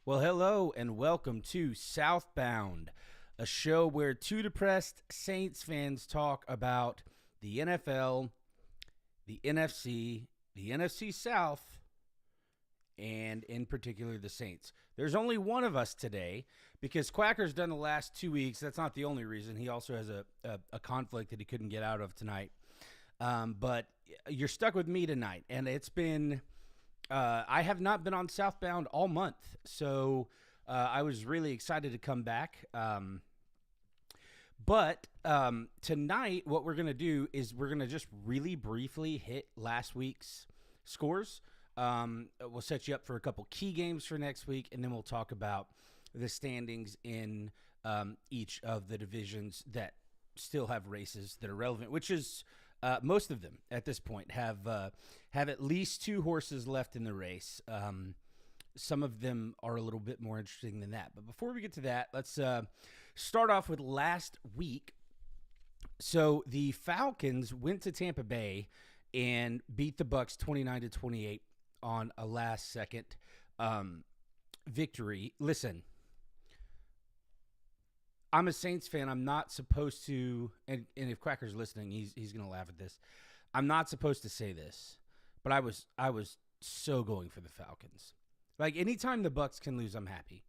Well, hello and welcome to Southbound, a show where two depressed Saints fans talk about the NFL, the NFC South, and in particular the Saints. There's only one of us today because Quacker's done the last 2 weeks. That's not the only reason. He also has a conflict that he couldn't get out of tonight. But you're stuck with me tonight, and it's been... I have not been on Southbound all month, so I was really excited to come back. But tonight, what we're going to do is we're going to just really briefly hit last week's scores. We'll set you up for a couple key games for next week, and then we'll talk about the standings in each of the divisions that still have races that are relevant, which is... most of them at this point have at least two horses left in the race. Some of them are a little bit more interesting than that. But before we get to that, let's start off with last week. So the Falcons went to Tampa Bay and beat the Bucs 29-28 on a last-second victory. Listen, I'm a Saints fan. I'm not supposed to, and if Quacker's listening, he's going to laugh at this. I'm not supposed to say this, but I was so going for the Falcons. Like, anytime the Bucs can lose, I'm happy.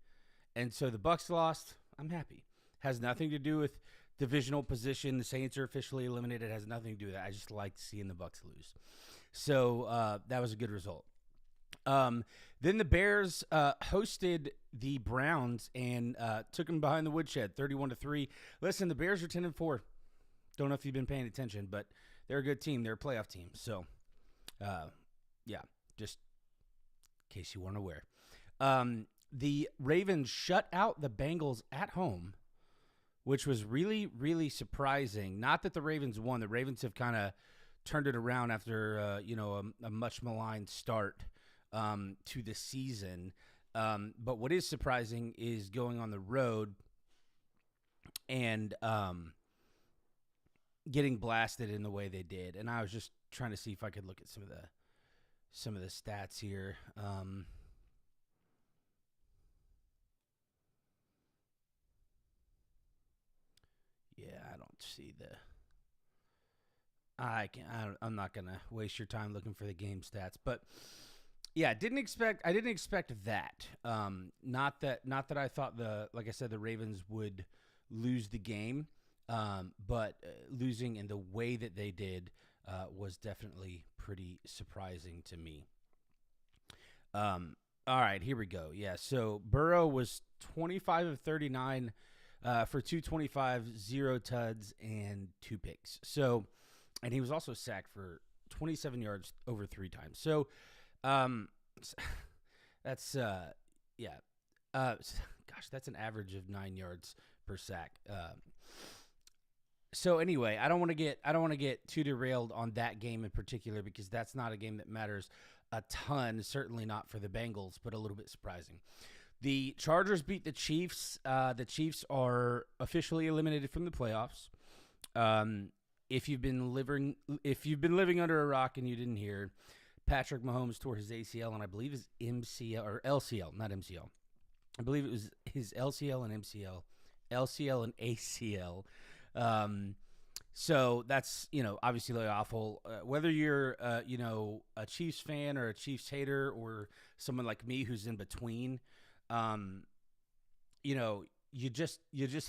And so the Bucs lost, I'm happy. Has nothing to do with divisional position. The Saints are officially eliminated. It has nothing to do with that. I just like seeing the Bucs lose. So that was a good result. Then the Bears hosted the Browns and took them behind the woodshed, 31-3. Listen, the Bears are 10-4. Don't know if you've been paying attention, but they're a good team. They're a playoff team. So, yeah, just in case you weren't aware. The Ravens shut out the Bengals at home, which was really, really surprising. Not that the Ravens won. The Ravens have kind of turned it around after, a much maligned start to the season. But what is surprising is going on the road and getting blasted in the way they did. And I was just trying to see if I could look at some of the stats here. Yeah, I don't see I'm not gonna waste your time looking for the game stats, but. Yeah, I didn't expect that. Not that I thought like I said, the Ravens would lose the game, but losing in the way that they did was definitely pretty surprising to me. All right, here we go. Yeah, so Burrow was 25 of 39 for 225, 0 tuds, and 2 picks. So, and he was also sacked for 27 yards over 3 times. So. That's gosh, that's an average of 9 yards per sack. So anyway, I don't want to get too derailed on that game in particular because that's not a game that matters a ton. Certainly not for the Bengals, but a little bit surprising. The Chargers beat the Chiefs. The Chiefs are officially eliminated from the playoffs. If you've been living under a rock and you didn't hear. Patrick Mahomes tore his ACL and I believe his MCL or LCL, not MCL. I believe it was his LCL and MCL, LCL and ACL. So that's, obviously really awful. Whether you're, a Chiefs fan or a Chiefs hater or someone like me who's in between, you just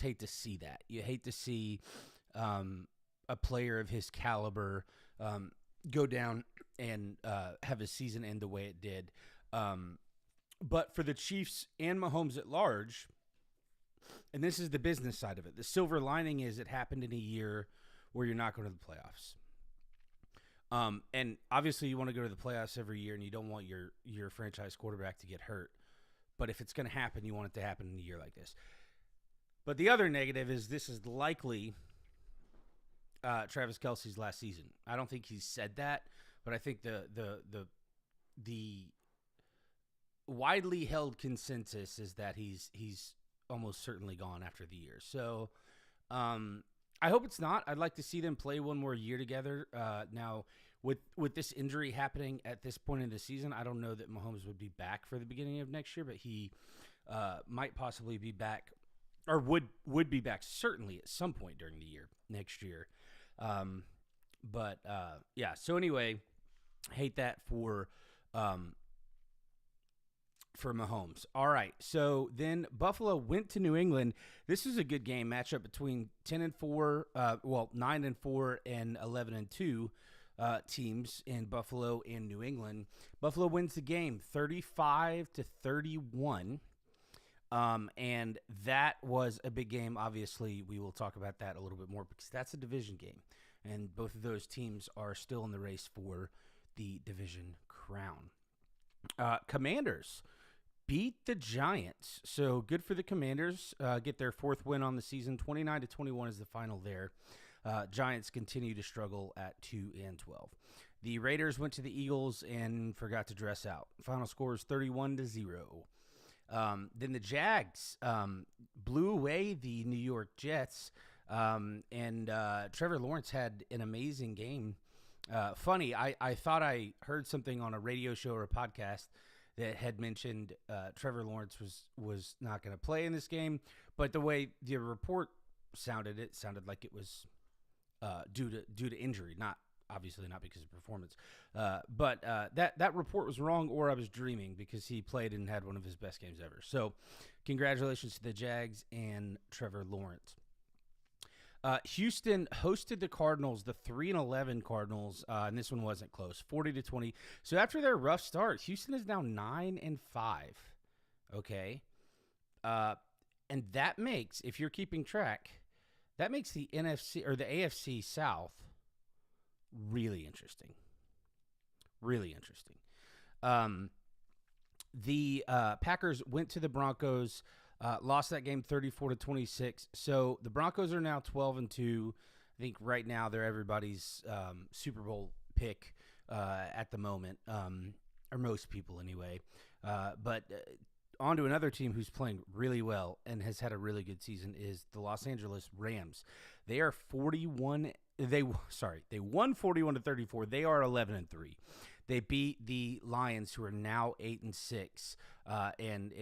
hate to see that. You hate to see a player of his caliber go down and have his season end the way it did. But for the Chiefs and Mahomes at large, and this is the business side of it, the silver lining is it happened in a year where you're not going to the playoffs. And obviously you want to go to the playoffs every year and you don't want your franchise quarterback to get hurt. But if it's going to happen, you want it to happen in a year like this. But the other negative is this is likely Travis Kelce's last season. I don't think he's said that, but I think the widely held consensus is that he's almost certainly gone after the year. So I hope it's not. I'd like to see them play one more year together. Now with this injury happening at this point in the season, I don't know that Mahomes would be back for the beginning of next year, but he might possibly be back, or would be back certainly at some point during the year next year. Yeah. So anyway, hate that for Mahomes. All right. So then Buffalo went to New England. This is a good game matchup between 10-4, 9-4 and 11-2 teams in Buffalo and New England. Buffalo wins the game 35-31. And that was a big game. Obviously, we will talk about that a little bit more because that's a division game. And both of those teams are still in the race for the division crown. Commanders beat the Giants. So good for the Commanders. Get their fourth win on the season. 29-21 is the final there. Giants continue to struggle at 2-12. The Raiders went to the Eagles and forgot to dress out. Final score is 31-0. Then the Jags blew away the New York Jets. And Trevor Lawrence had an amazing game. Funny, I thought I heard something on a radio show or a podcast that had mentioned Trevor Lawrence was not going to play in this game, but the way the report sounded, it sounded like it was due to injury, obviously not because of performance. But that report was wrong, or I was dreaming, because he played and had one of his best games ever. So congratulations to the Jags and Trevor Lawrence. Houston hosted the Cardinals, the 3-11 Cardinals, and this one wasn't close, 40-20. So after their rough start, Houston is now 9-5. Okay, and that makes, if you're keeping track, that makes the NFC or the AFC South really interesting. Really interesting. The Packers went to the Broncos. Lost that game 34-26. So the Broncos are now 12-2. I think right now they're everybody's Super Bowl pick at the moment, or most people anyway. But on to another team who's playing really well and has had a really good season is the Los Angeles Rams. They are 41. They won 41-34. They are 11-3. They beat the Lions, who are now 8-6, and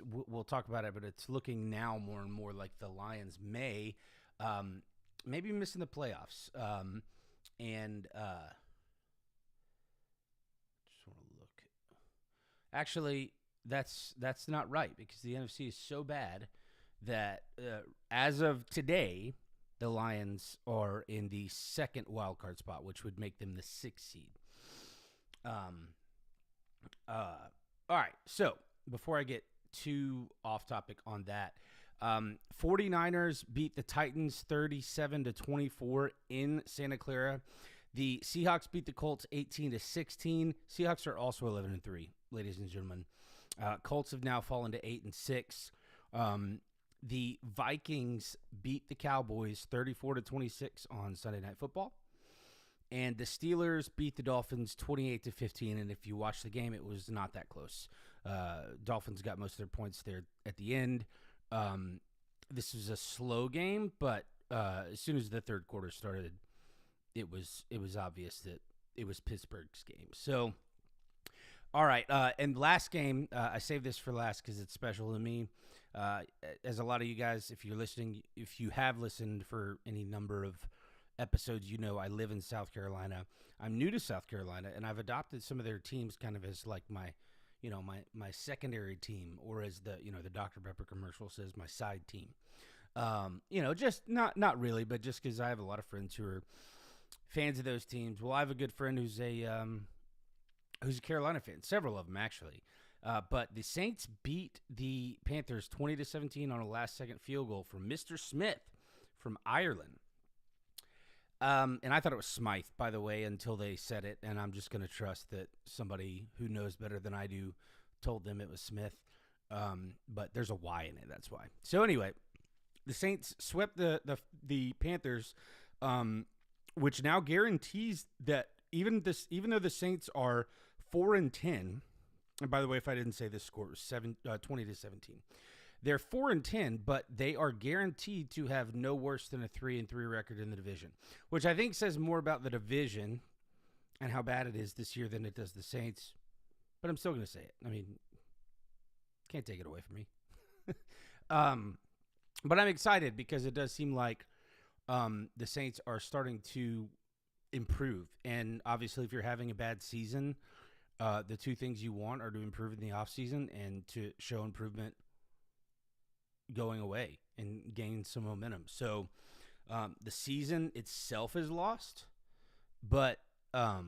we'll talk about it, but it's looking now more and more like the Lions may maybe missing the playoffs. Just want to look. Actually, that's not right, because the NFC is so bad that as of today, the Lions are in the second wild card spot, which would make them the 6th seed. All right. So before I get too off topic on that, 49ers beat the Titans 37-24 in Santa Clara. The Seahawks beat the Colts 18-16. Seahawks are also 11-3, ladies and gentlemen. Colts have now fallen to 8-6. The Vikings beat the Cowboys 34-26 on Sunday Night Football. And the Steelers beat the Dolphins 28-15. And if you watch the game, it was not that close. Dolphins got most of their points there at the end. This was a slow game, but as soon as the third quarter started, it was obvious that it was Pittsburgh's game. So, all right. And last game, I saved this for last because it's special to me. As a lot of you guys, if you're listening, if you have listened for any number of episodes, you know I live in South Carolina. I'm new to South Carolina, and I've adopted some of their teams kind of as like my secondary team, or as the Dr. Pepper commercial says, my side team. Just not really, but just because I have a lot of friends who are fans of those teams. Well, I have a good friend who's a Carolina fan, several of them actually. But the Saints beat the Panthers 20-17 on a last-second field goal from Mr. Smith from Ireland. And I thought it was Smythe, by the way, until they said it, and I'm just going to trust that somebody who knows better than I do told them it was Smith. But there's a Y in it, that's why. So anyway, the Saints swept the Panthers, which now guarantees that even though the Saints are 4-10, and by the way, if I didn't say this score, it was 20-17. They're 4-10, but they are guaranteed to have no worse than a 3-3 record in the division, which I think says more about the division and how bad it is this year than it does the Saints. But I'm still going to say it. I mean, can't take it away from me. um, but I'm excited because it does seem like the Saints are starting to improve. And obviously, if you're having a bad season, the two things you want are to improve in the offseason and to show improvement going away and gain some momentum. So the season itself is lost, but the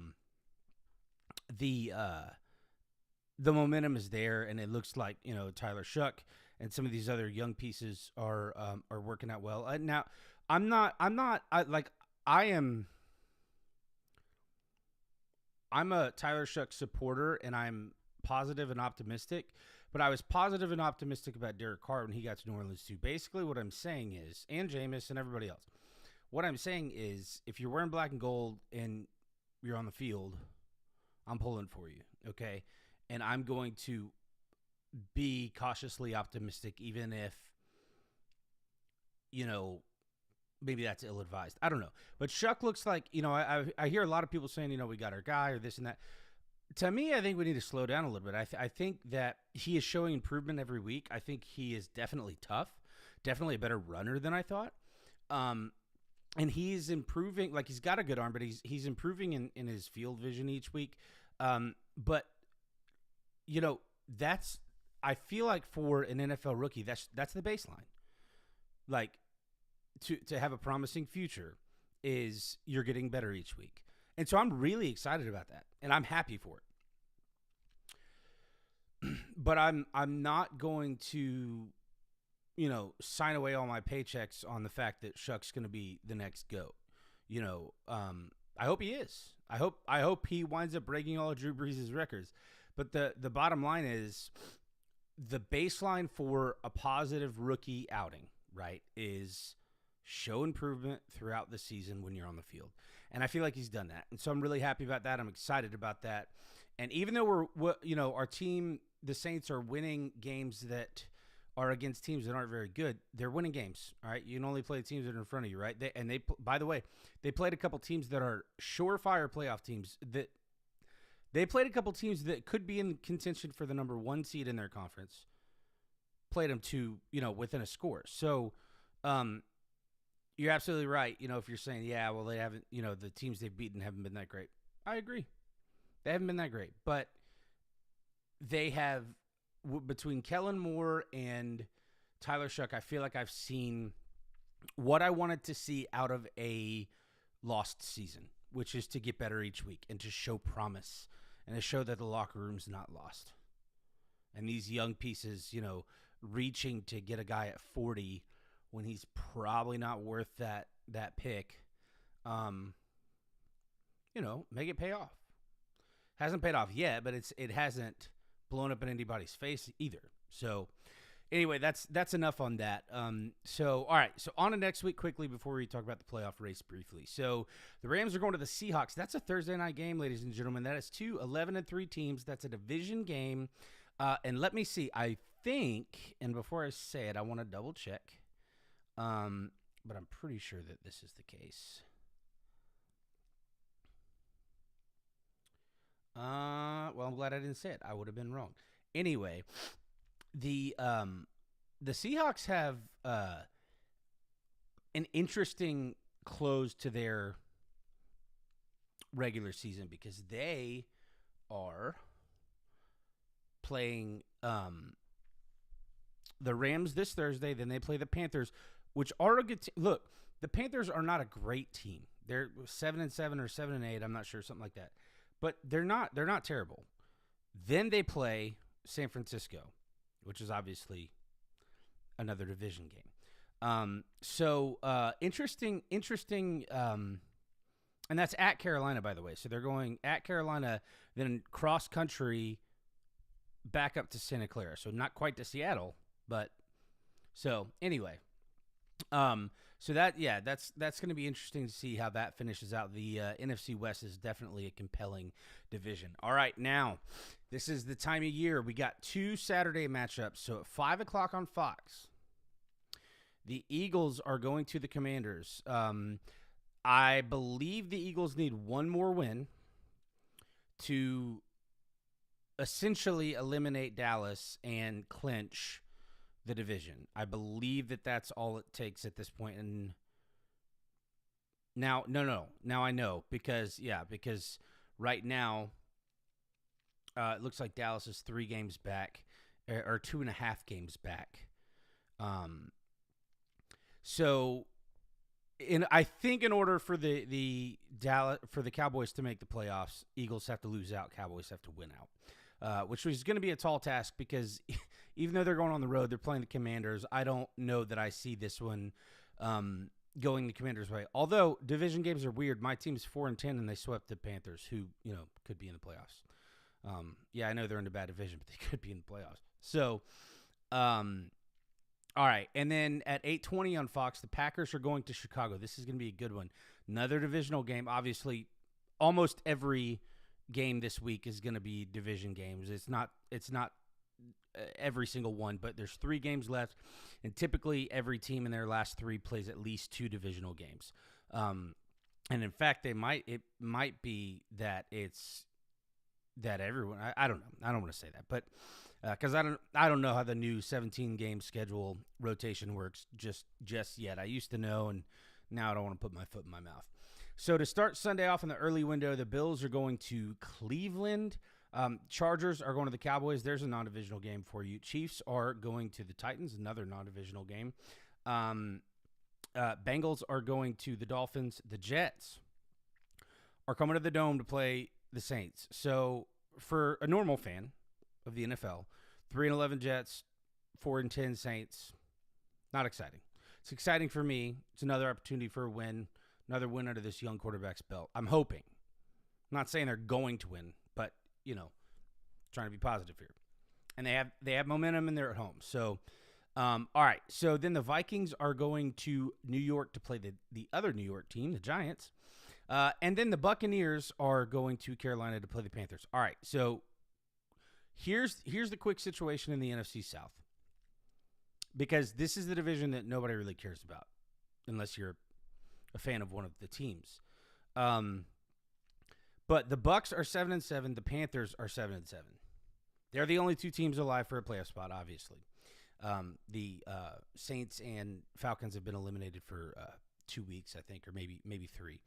momentum is there, and it looks like Tyler Shuck and some of these other young pieces are working out well. Now, I'm a Tyler Shuck supporter, and I'm positive and optimistic. But I was positive and optimistic about Derek Carr when he got to New Orleans too. Basically, what I'm saying is, and Jameis and everybody else, what I'm saying is, if you're wearing black and gold and you're on the field, I'm pulling for you, okay? And I'm going to be cautiously optimistic, even if, maybe that's ill-advised. I don't know. But Shuck looks like, I hear a lot of people saying, we got our guy or this and that. To me, I think we need to slow down a little bit. I think that he is showing improvement every week. I think he is definitely tough, definitely a better runner than I thought. And he's improving. Like, he's got a good arm, but he's improving in his field vision each week. But, that's – I feel like for an NFL rookie, that's the baseline. Like, to have a promising future is you're getting better each week. And so I'm really excited about that, and I'm happy for it. But I'm not going to, sign away all my paychecks on the fact that Shuck's going to be the next GOAT. I hope he is. I hope he winds up breaking all of Drew Brees' records. But the bottom line is the baseline for a positive rookie outing, right, is show improvement throughout the season when you're on the field. And I feel like he's done that. And so I'm really happy about that. I'm excited about that. And even though our team, the Saints, are winning games that are against teams that aren't very good, they're winning games. All right. You can only play teams that are in front of you, right? By the way, they played a couple teams that are surefire playoff teams they played a couple teams that could be in contention for the number 1 seed in their conference. Played them to, within a score. So, you're absolutely right. If you're saying, yeah, well, they haven't, the teams they've beaten haven't been that great. I agree. They haven't been that great. But they have, between Kellen Moore and Tyler Shuck, I feel like I've seen what I wanted to see out of a lost season, which is to get better each week and to show promise and to show that the locker room's not lost. And these young pieces, reaching to get a guy at 40 when he's probably not worth that pick, make it pay off. Hasn't paid off yet, but it hasn't blown up in anybody's face either. So anyway, that's enough on that. So all right, so on to next week quickly before we talk about the playoff race briefly. So the Rams are going to the Seahawks. That's a Thursday night game, ladies and gentlemen. That is 2 11-3 teams. That's a division game. And let me see. I think, and before I say it, I want to double check. But I'm pretty sure that this is the case. Well, I'm glad I didn't say it. I would have been wrong. Anyway, the Seahawks have an interesting close to their regular season because they are playing the Rams this Thursday. Then they play the Panthers, which are a good team. Look, the Panthers are not a great team. They're 7-7 or 7-8. I'm not sure, something like that. But they're not terrible. Then they play San Francisco, which is obviously another division game. Interesting. And that's at Carolina, by the way. So they're going at Carolina, then cross country back up to Santa Clara. So not quite to Seattle, but so anyway. So that's going to be interesting to see how that finishes out. The NFC West is definitely a compelling division. All right, now this is the time of year. We got 2 Saturday matchups. So at 5:00 on Fox, the Eagles are going to the Commanders. I believe the Eagles need one more win to essentially eliminate Dallas and clinch the division. I believe that that's all it takes at this point. And now, no. Now I know because right now it looks like Dallas is 3 games back or 2.5 games back. So I think in order for the Cowboys to make the playoffs, Eagles have to lose out, Cowboys have to win out, which was going to be a tall task because even though they're going on the road, they're playing the Commanders. I don't know that I see this one going the Commanders' way. Although division games are weird. My team's 4-10 and they swept the Panthers, who could be in the playoffs. Yeah, I know they're in a bad division, but they could be in the playoffs. So, all right, and then at 8:20 on Fox, the Packers are going to Chicago. This is going to be a good one. Another divisional game. Obviously, almost every game this week is going to be division games. It's not every single one, but there's 3 games left, and typically every team in their last 3 plays at least 2 divisional games. And in fact, it might be that it's that everyone. I don't know. I don't want to say that, but. Because I don't know how the new 17-game schedule rotation works just yet. I used to know, and now I don't want to put my foot in my mouth. So to start Sunday off in the early window, the Bills are going to Cleveland. Chargers are going to the Cowboys. There's a non-divisional game for you. Chiefs are going to the Titans, another non-divisional game. Bengals are going to the Dolphins. The Jets are coming to the Dome to play the Saints. So for a normal fan of the NFL, 3-11 Jets, 4-10 Saints. Not exciting. It's exciting for me. It's another opportunity for a win, another win under this young quarterback's belt. I'm hoping. I'm not saying they're going to win, but trying to be positive here. And they have momentum and they're at home. So, all right. So then the Vikings are going to New York to play the other New York team, the Giants. And then the Buccaneers are going to Carolina to play the Panthers. All right. So Here's the quick situation in the NFC South, because this is the division that nobody really cares about unless you're a fan of one of the teams. But the Bucs are 7-7. The Panthers are 7-7. They're the only 2 teams alive for a playoff spot, obviously. The Saints and Falcons have been eliminated for 2 weeks, I think, or maybe 3.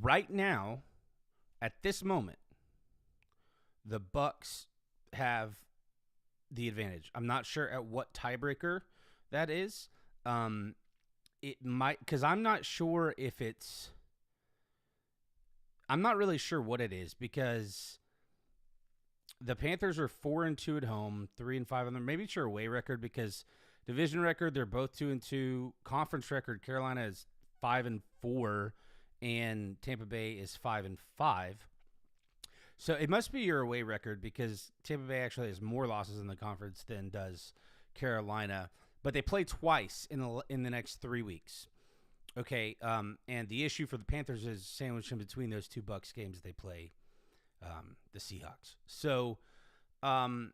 Right now, at this moment, the Bucs have the advantage. I'm not sure at what tiebreaker that is. It might, because I'm not sure if it's. I'm not really sure what it is, because the Panthers are 4-2 at home, 3-5 on them. Maybe it's your away record, because division record they're both 2-2. Conference record, Carolina is 5-4, and Tampa Bay is 5-5. So it must be your away record, because Tampa Bay actually has more losses in the conference than does Carolina. But they play twice in the next 3 weeks. Okay, and the issue for the Panthers is sandwiched in between those 2 Bucs games. They play the Seahawks. So I'm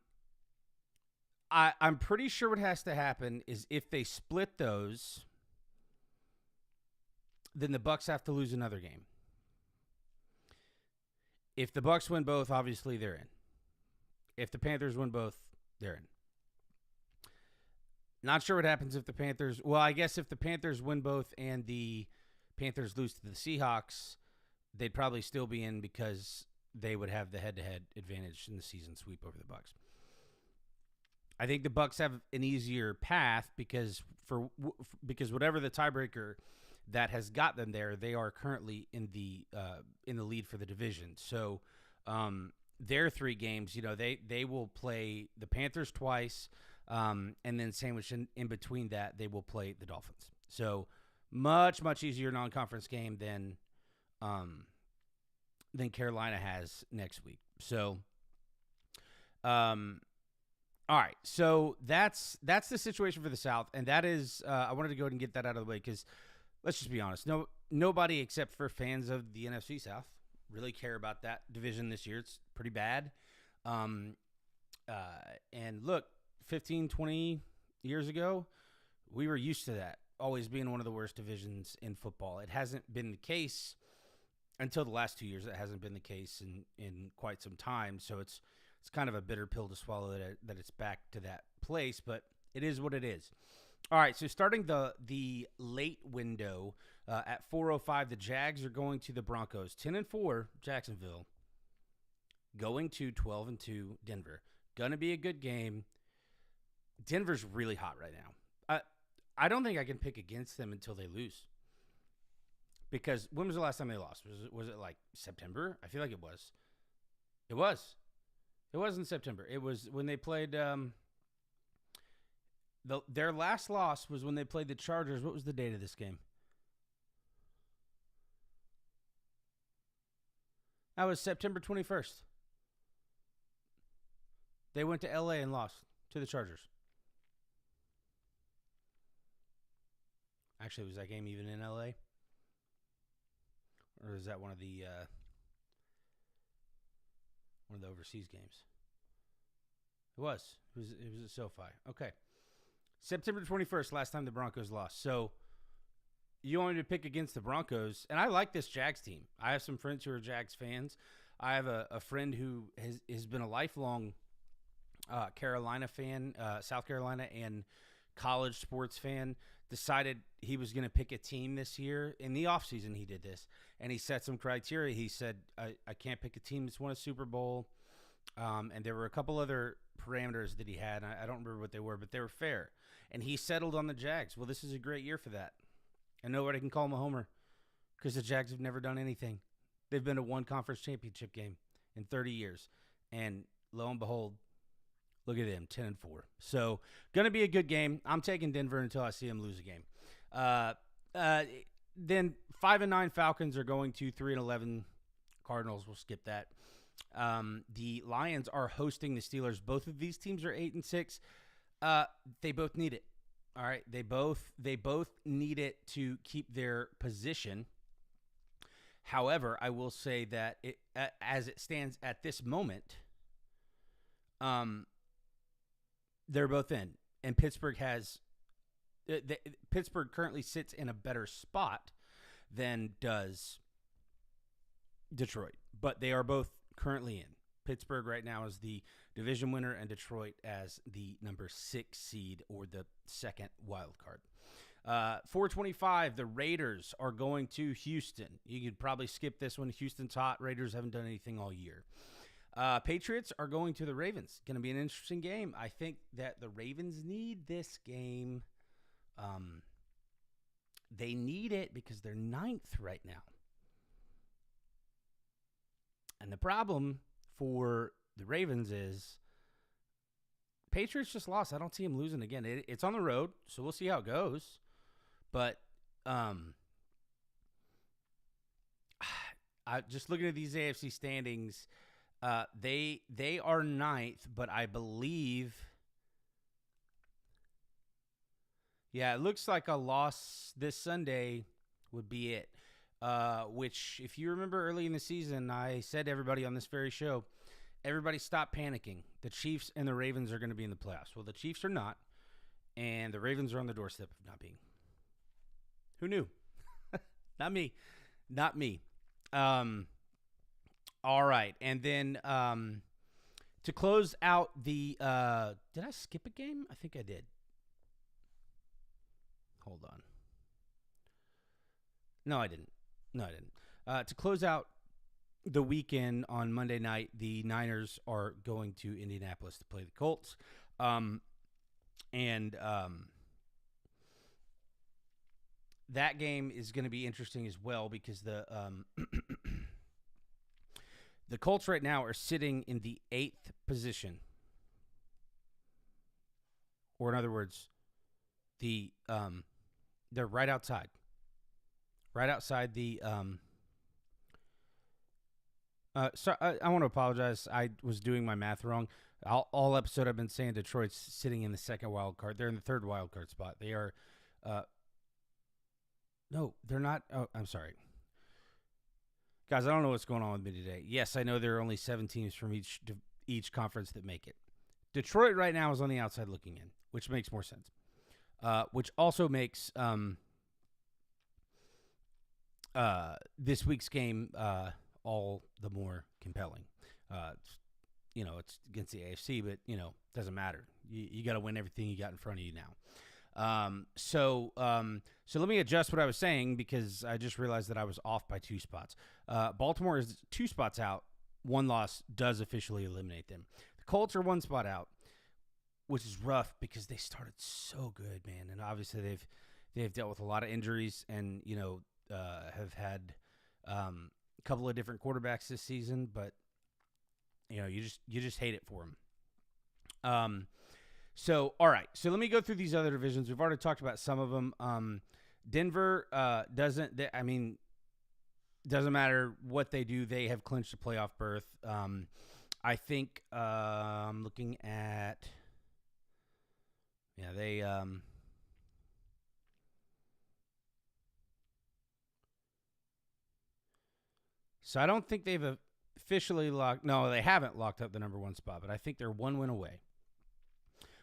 pretty sure what has to happen is if they split those, then the Bucs have to lose another game. If the Bucs win both, obviously they're in. If the Panthers win both, they're in. Not sure what happens if the Panthers. Well, I guess if the Panthers win both and the Panthers lose to the Seahawks, they'd probably still be in, because they would have the head-to-head advantage in the season sweep over the Bucs. I think the Bucs have an easier path because whatever the tiebreaker that has got them there, they are currently in the lead for the division. So their 3 games, they will play the Panthers twice, and then sandwiched in between that, they will play the Dolphins. So much, much easier non-conference game than Carolina has next week. So, all right. So that's the situation for the South, and that is I wanted to go ahead and get that out of the way, because let's just be honest. Nobody except for fans of the NFC South really care about that division this year. It's pretty bad. And look, 15, 20 years ago, we were used to that always being one of the worst divisions in football. It hasn't been the case until the last 2 years, that hasn't been the case in quite some time. So it's kind of a bitter pill to swallow that it's back to that place, but it is what it is. All right, so starting the late window at 4:05, the Jags are going to the Broncos. 10-4 Jacksonville, going to 12-2 Denver. Gonna be a good game. Denver's really hot right now. I don't think I can pick against them until they lose. Because when was the last time they lost? Was it like September? I feel like it was. It was. It was in September. It was when they played. Their last loss was when they played the Chargers. What was the date of this game? That was September 21st. They went to LA and lost to the Chargers. Actually, was that game even in LA? Or is that one of the overseas games? It was. It was at SoFi. Okay. September 21st, last time the Broncos lost. So you want me to pick against the Broncos, and I like this Jags team. I have some friends who are Jags fans. I have a friend who has been a lifelong Carolina fan, South Carolina, and college sports fan. Decided he was going to pick a team this year. In the offseason, he did this, and he set some criteria. He said, I can't pick a team that's won a Super Bowl, and there were a couple other parameters that he had. I don't remember what they were, but they were fair. And he settled on the Jags. Well, this is a great year for that. And nobody can call him a homer because the Jags have never done anything. They've been to one conference championship game in 30 years. And lo and behold, look at them, 10-4. So, going to be a good game. I'm taking Denver until I see them lose a game. Then 5-9 Falcons are going to 3-11 Cardinals. We'll skip that. The Lions are hosting the Steelers. Both of these teams are 8-6. They both need it. All right, they both need it to keep their position. However, I will say that as it stands at this moment, they're both in, and Pittsburgh currently sits in a better spot than does Detroit, but they are both currently in. Pittsburgh right now is the division winner, and Detroit as the number 6 seed or the second wild card. 4:25, the Raiders are going to Houston. You could probably skip this one. Houston's hot. Raiders haven't done anything all year. Patriots are going to the Ravens. Going to be an interesting game. I think that the Ravens need this game. They need it because they're 9th right now. And the problem for the Ravens is Patriots just lost. I don't see them losing again. It's on the road, so we'll see how it goes. But just looking at these AFC standings, they are 9th, but I believe, it looks like a loss this Sunday would be it. Which, if you remember early in the season, I said to everybody on this very show, everybody stop panicking. The Chiefs and the Ravens are going to be in the playoffs. Well, the Chiefs are not, and the Ravens are on the doorstep of not being. Who knew? Not me. Not me. All right, and then to close out the did I skip a game? I think I did. Hold on. No, I didn't. To close out the weekend on Monday night, the Niners are going to Indianapolis to play the Colts. That game is going to be interesting as well because the the Colts right now are sitting in the 8th position. Or in other words, they're right outside. Right outside the so I want to apologize. I was doing my math wrong. All episode I've been saying Detroit's sitting in the second wild card. They're in the 3rd wild card spot. They are no, they're not. Oh, I'm sorry. Guys, I don't know what's going on with me today. Yes, I know there are only 7 teams from each conference that make it. Detroit right now is on the outside looking in, which makes more sense. Which also makes this week's game all the more compelling. It's against the AFC, but doesn't matter. You got to win everything you got in front of you now. So let me adjust what I was saying because I just realized that I was off by 2 spots. Baltimore is 2 spots out. 1 loss does officially eliminate them. The Colts are 1 spot out, which is rough because they started so good, man. And obviously they've dealt with a lot of injuries and, have had a couple of different quarterbacks this season, but you just hate it for them. So all right, so let me go through these other divisions. We've already talked about some of them. Denver doesn't matter what they do, they have clinched a playoff berth. I think I'm looking at they so I don't think they've officially locked. No, they haven't locked up the number 1 spot, but I think they're 1 win away.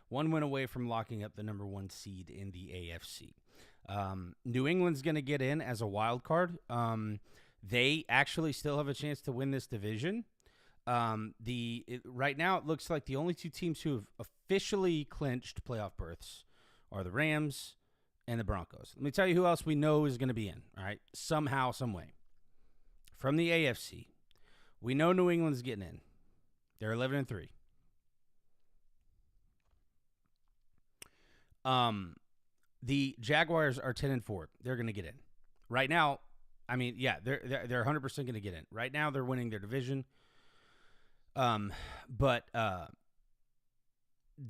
1 win away from locking up the number 1 seed in the AFC. New England's going to get in as a wild card. They actually still have a chance to win this division. Right now, it looks like the only 2 teams who have officially clinched playoff berths are the Rams and the Broncos. Let me tell you who else we know is going to be in. All right, somehow, some way. From the AFC, we know New England's getting in. They're 11-3. The Jaguars are 10-4. They're going to get in. Right now, I mean, yeah, they're 100% going to get in. Right now, they're winning their division. But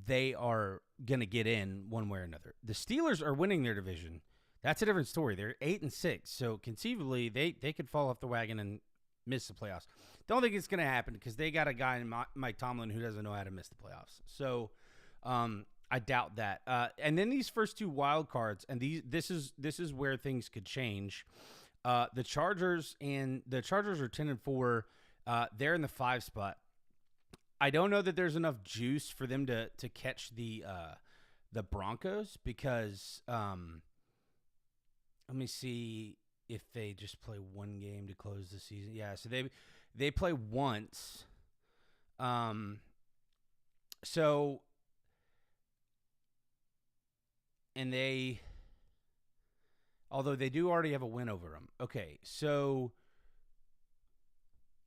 they are going to get in one way or another. The Steelers are winning their division. That's a different story. They're 8-6, so conceivably they could fall off the wagon and miss the playoffs. Don't think it's going to happen because they got a guy in Mike Tomlin who doesn't know how to miss the playoffs. So I doubt that. And then these first 2 wild cards, and this is where things could change. The Chargers are 10-4. They're in the 5 spot. I don't know that there's enough juice for them to catch the Broncos because let me see if they just play 1 game to close the season. Yeah, so they play once. So and although they do already have a win over them. Okay, so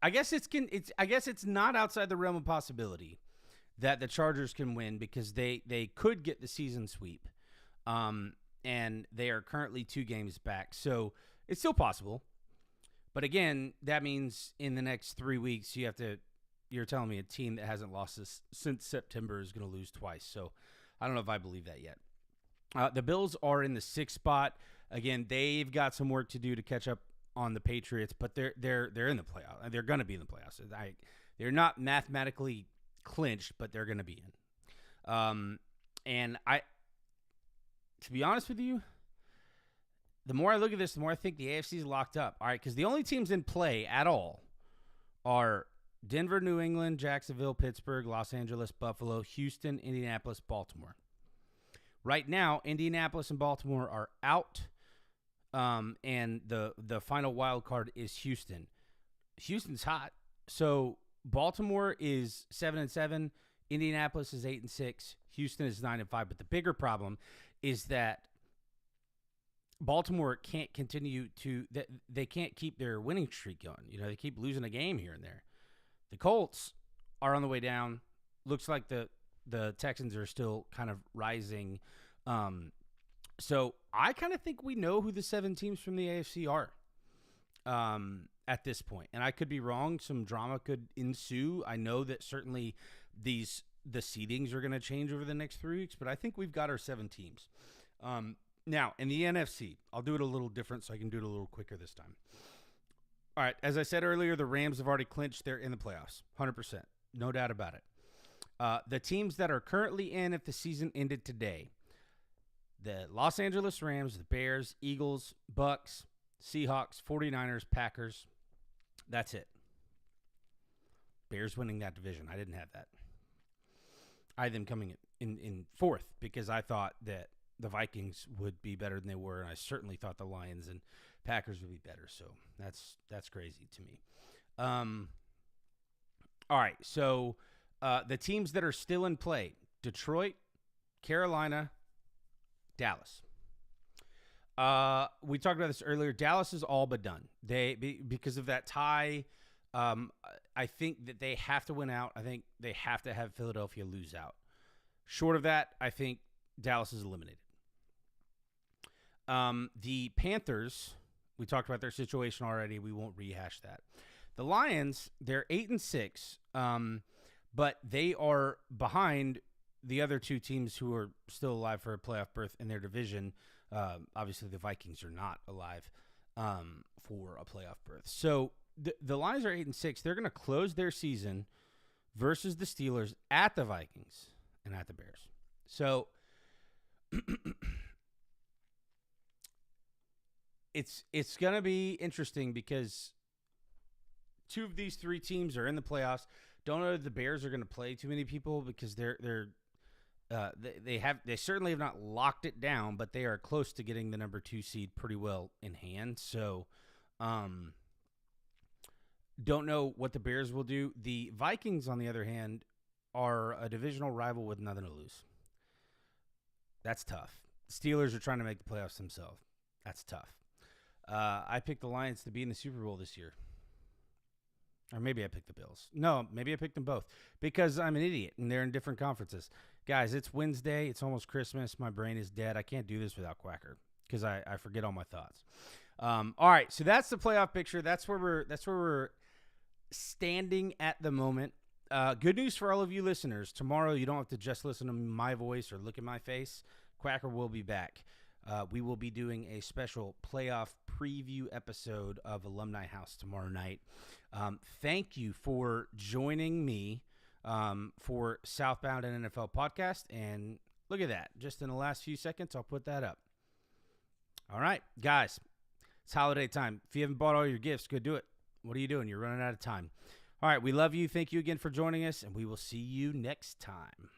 I guess it's not outside the realm of possibility that the Chargers can win because they could get the season sweep. And they are currently 2 games back. So it's still possible. But again, that means in the next 3 weeks, you're telling me a team that hasn't lost this since September is going to lose twice. So I don't know if I believe that yet. The Bills are in the 6th spot. Again, they've got some work to do to catch up on the Patriots, but they're in the playoffs. They're going to be in the playoffs. They're not mathematically clinched, but they're going to be in. And to be honest with you, the more I look at this, the more I think the AFC is locked up. All right, because the only teams in play at all are Denver, New England, Jacksonville, Pittsburgh, Los Angeles, Buffalo, Houston, Indianapolis, Baltimore. Right now, Indianapolis and Baltimore are out, and the final wild card is Houston. Houston's hot. So Baltimore is 7-7, Indianapolis is 8-6, Houston is 9-5. But the bigger problem is that Baltimore can't continue they can't keep their winning streak going. They keep losing a game here and there. The Colts are on the way down. Looks like the Texans are still kind of rising. So I kind of think we know who the 7 teams from the AFC are at this point. And I could be wrong. Some drama could ensue. I know that certainly the seedings are going to change over the next 3 weeks, but I think we've got our 7 teams. Now, in the NFC, I'll do it a little different so I can do it a little quicker this time. All right, as I said earlier, the Rams have already clinched. They're in the playoffs, 100%. No doubt about it. The teams that are currently in if the season ended today, the Los Angeles Rams, the Bears, Eagles, Bucks, Seahawks, 49ers, Packers. That's it. Bears winning that division. I didn't have that. I had them coming in 4th because I thought that the Vikings would be better than they were, and I certainly thought the Lions and Packers would be better. So that's crazy to me. All right, so the teams that are still in play: Detroit, Carolina, Dallas. We talked about this earlier. Dallas is all but done. Because of that tie. I think that they have to win out. I think they have to have Philadelphia lose out. Short of that, I think Dallas is eliminated. The Panthers, we talked about their situation already. We won't rehash that. The Lions, they're 8-6, but they are behind the other two teams who are still alive for a playoff berth in their division. Obviously, the Vikings are not alive for a playoff berth. So the Lions are 8-6. They're going to close their season versus the Steelers at the Vikings and at the Bears. So it's going to be interesting because two of these three teams are in the playoffs. Don't know if the Bears are going to play too many people because they certainly have not locked it down, but they are close to getting the number 2 seed pretty well in hand. So, don't know what the Bears will do. The Vikings, on the other hand, are a divisional rival with nothing to lose. That's tough. The Steelers are trying to make the playoffs themselves. That's tough. I picked the Lions to be in the Super Bowl this year. Or maybe I picked the Bills. No, maybe I picked them both because I'm an idiot and they're in different conferences. Guys, it's Wednesday. It's almost Christmas. My brain is dead. I can't do this without Quacker because I forget all my thoughts. All right, so that's the playoff picture. That's where we're standing at the moment. Good news for all of you listeners. Tomorrow you don't have to just listen to my voice or look at my face. Quacker will be back. We will be doing a special playoff preview episode of Alumni House tomorrow night. Thank you for joining me for Southbound and NFL podcast. And look at that. Just in the last few seconds, I'll put that up. All right, guys, it's holiday time. If you haven't bought all your gifts, go do it. What are you doing? You're running out of time. All right, we love you. Thank you again for joining us, and we will see you next time.